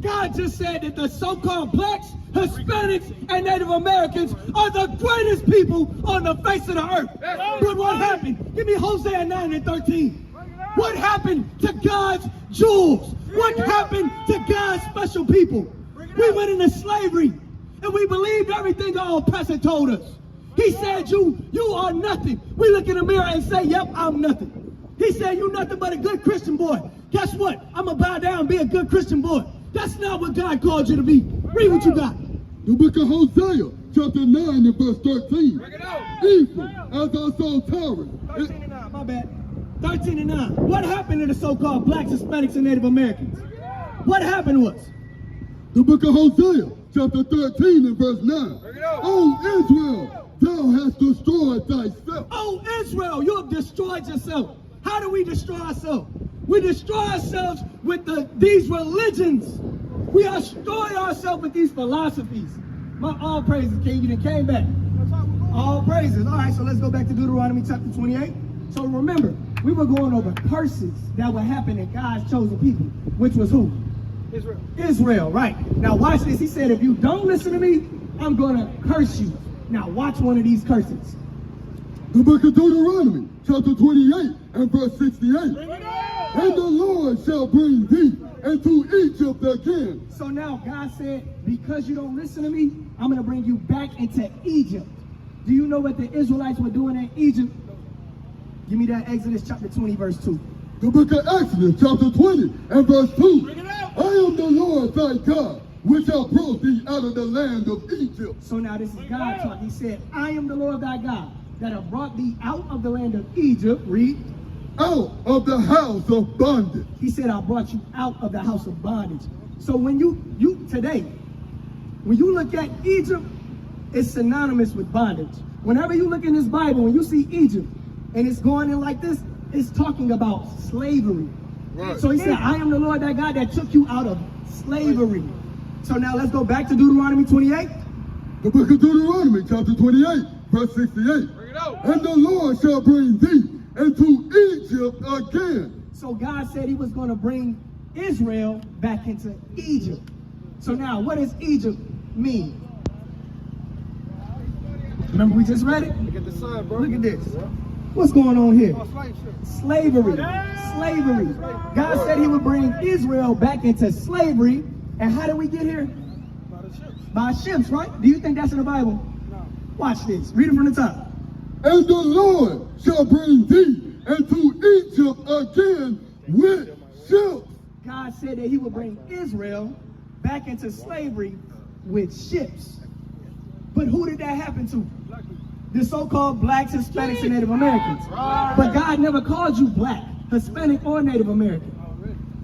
God just said that the so-called blacks, Hispanics, and Native Americans are the greatest people on the face of the earth. But what happened? Give me Hosea 9 and 13. What happened to God's jewels? What happened to God's special people? We went into slavery, and we believed everything our oppressor told us. He said, you are nothing. We look in the mirror and say, yep, I'm nothing. He said, you nothing but a good Christian boy. Guess what? I'm going to bow down and be a good Christian boy. That's not what God called you to be. Read what you got. The book of Hosea, chapter 9 and verse 13. Ephraim, as I saw tyrant. 13 and 9, my bad. 13 and 9. What happened to the so-called blacks, Hispanics, and Native Americans? What happened was? The book of Hosea, chapter 13 and verse 9. O Israel, thou hast destroyed thyself. Oh, Israel, you have destroyed yourself. How do we destroy ourselves? We destroy ourselves with these religions. We destroy ourselves with these philosophies. My all praises, King. You done came back. All praises. All right, so let's go back to Deuteronomy chapter 28. So remember, we were going over curses that would happen in God's chosen people, which was who? Israel. Israel, right. Now watch this. He said, if you don't listen to me, I'm going to curse you. Now watch one of these curses. The book of Deuteronomy, chapter 28 and verse 68. And the Lord shall bring thee into Egypt again. So now God said, because you don't listen to me, I'm going to bring you back into Egypt. Do you know what the Israelites were doing in Egypt? Give me that Exodus chapter 20, verse 2. The book of Exodus, chapter 20 and verse 2. I am the Lord thy God, which have brought thee out of the land of Egypt. So now this is God talk. He said, I am the Lord thy God, that have brought thee out of the land of Egypt. Read. Out of the house of bondage. He said, I brought you out of the house of bondage. So when you today, when you look at Egypt, it's synonymous with bondage. Whenever you look in this Bible, when you see Egypt, and it's going in like this, it's talking about slavery. Right. So he said, I am the Lord that God that took you out of slavery. So now let's go back to Deuteronomy 28. The book of Deuteronomy, chapter 28, verse 68. And the Lord shall bring thee into Egypt again. So God said he was going to bring Israel back into Egypt. So now, what does Egypt mean? Remember we just read it? Look at the sign, bro. Look at this. What's going on here? Slavery. Slavery. God said he would bring Israel back into slavery. And how did we get here? By the ships. By ships, right? Do you think that's in the Bible? No. Watch this. Read it from the top. And the Lord shall bring thee into Egypt again with ships. God said that he would bring Israel back into slavery with ships. But who did that happen to? The so-called blacks, Hispanics, and Native Americans. But God never called you black, Hispanic, or Native American.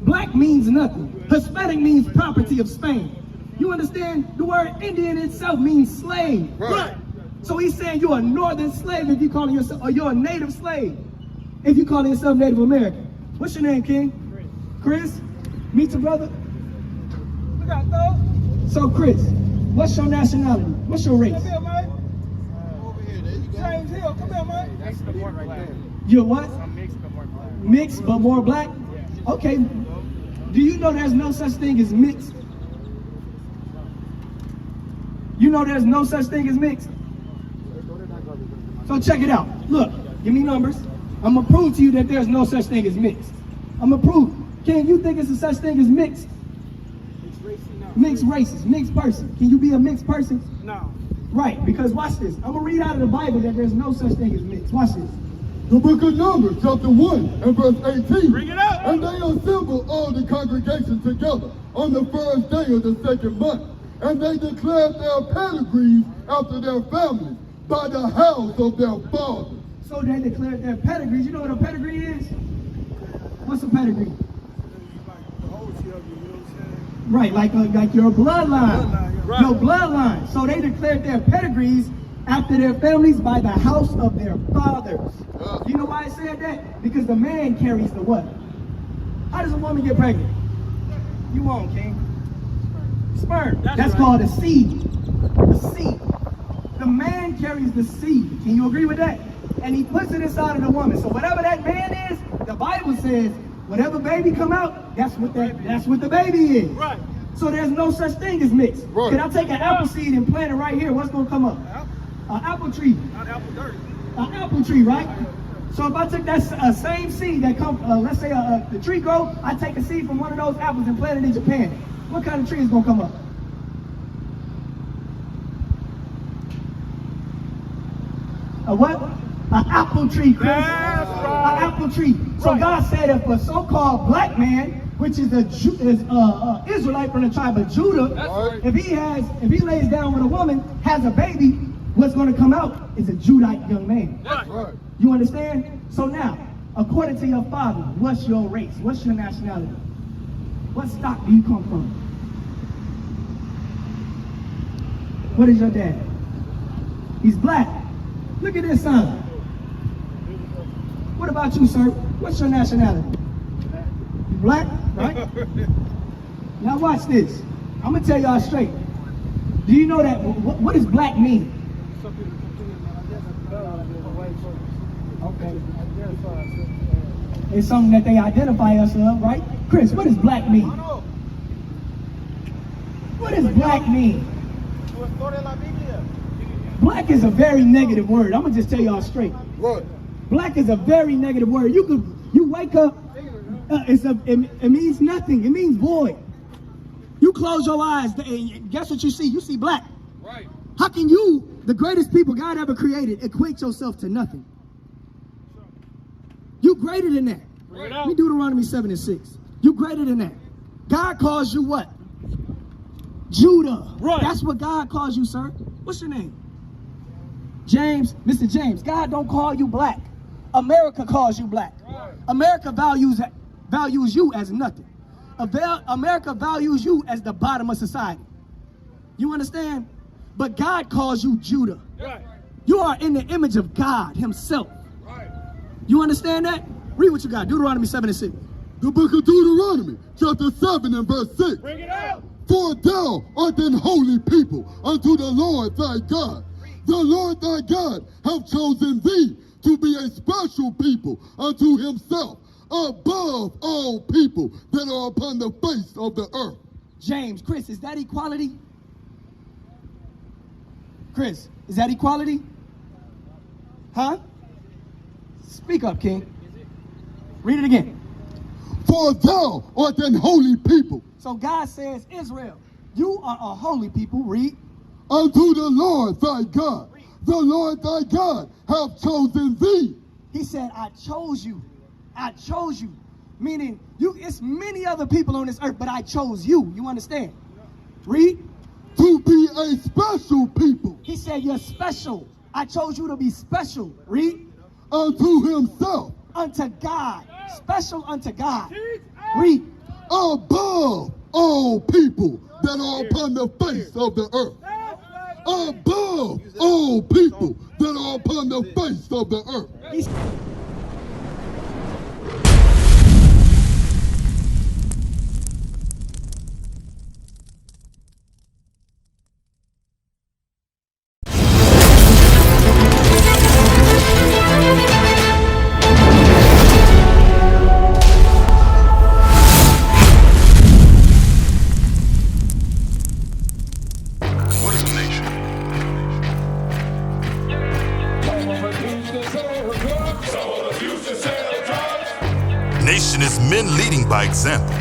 Black means nothing. Hispanic means property of Spain. You understand? The word Indian itself means slave. Right. So he's saying you're a northern slave if you're calling yourself, or you're a native slave if you're calling yourself Native American. What's your name, King? Chris? Meet your brother? We got those. So Chris, what's your nationality? What's your race? Come here, man. Over here, there you go. James Hill, come here, man. That's the more black. You're what? I'm mixed but more black. Mixed but more black? Okay. Do you know there's no such thing as mixed? You know there's no such thing as mixed? So check it out. Look, give me numbers. I'm going to prove to you that there's no such thing as mixed. I'm going to prove. Can you think it's a such thing as mixed? Mixed races, mixed person. Can you be a mixed person? No. Right, because watch this. I'm going to read out of the Bible that there's no such thing as mixed. Watch this. The book of Numbers, chapter 1 and verse 18. Bring it up. And they assembled all the congregation together on the first day of the second month. And they declared their pedigrees after their families by the house of their fathers. So they declared their pedigrees. You know what a pedigree is? What's a pedigree? Right, like your bloodline. Right. Your bloodline. So they declared their pedigrees after their families by the house of their fathers. You know why I said that? Because the man carries the what? How does a woman get pregnant? You won't, King. Sperm. That's called a seed. The seed. The man carries the seed. Can you agree with that? And he puts it inside of the woman. So whatever that man is, the Bible says, whatever baby come out, that's what the baby is. Right. So there's no such thing as mixed. Right. Can I take an apple seed and plant it right here? What's going to come up? An apple tree. Not apple dirt. An apple tree, right? So if I took that same seed that comes, let's say the tree grow, I take a seed from one of those apples and plant it in Japan. What kind of tree is going to come up? A what? An apple tree, Chris. That's right. An apple tree. So God said if a so-called black man, which is Israelite from the tribe of Judah, Right. if he lays down with a woman, has a baby, what's going to come out is a Judite young man. Right. You understand? So now, according to your father, what's your race? What's your nationality? What stock do you come from? What is your dad? He's black. Look at this son. What about you, sir? What's your nationality? You black, right? Now watch this. I'm gonna tell y'all straight. Do you know that? What does black mean? Okay. It's something that they identify us of, right? Chris, what does black mean? What does black mean? Black is a very negative word. I'm gonna just tell y'all straight. Right. Black is a very negative word. You wake up, it means nothing. It means void. You close your eyes, and guess what you see? You see black. Right. How can you, the greatest people God ever created, equate yourself to nothing? You greater than that. Read Deuteronomy 7:6. You greater than that. God calls you what? Judah. Right. That's what God calls you, sir. What's your name? James. Mr. James. God don't call you black. America calls you black. Right. America values you as nothing. America values you as the bottom of society. You understand? But God calls you Judah. Right. You are in the image of God himself. Right. You understand that? Read what you got. Deuteronomy 7:6. The book of Deuteronomy, chapter 7 and verse 6. Bring it out. For thou art an holy people unto the Lord thy God. The Lord thy God hath chosen thee to be a special people unto himself, above all people that are upon the face of the earth. James, Chris, is that equality? Chris, is that equality? Huh? Speak up, King. Read it again. For thou art an holy people So God says, Israel, you are a holy people. Read. unto the Lord thy God. The Lord thy God hath chosen thee. He said, I chose you. I chose you. Meaning, it's many other people on this earth, but I chose you. You understand? Read. To be a special people He said, you're special. I chose you to be special. Read. unto himself, Unto God. Special unto God. Read. above all people that are upon the face of the earth. Above all people that are upon the face of the earth. He's What is a nation? Nation is men leading by example.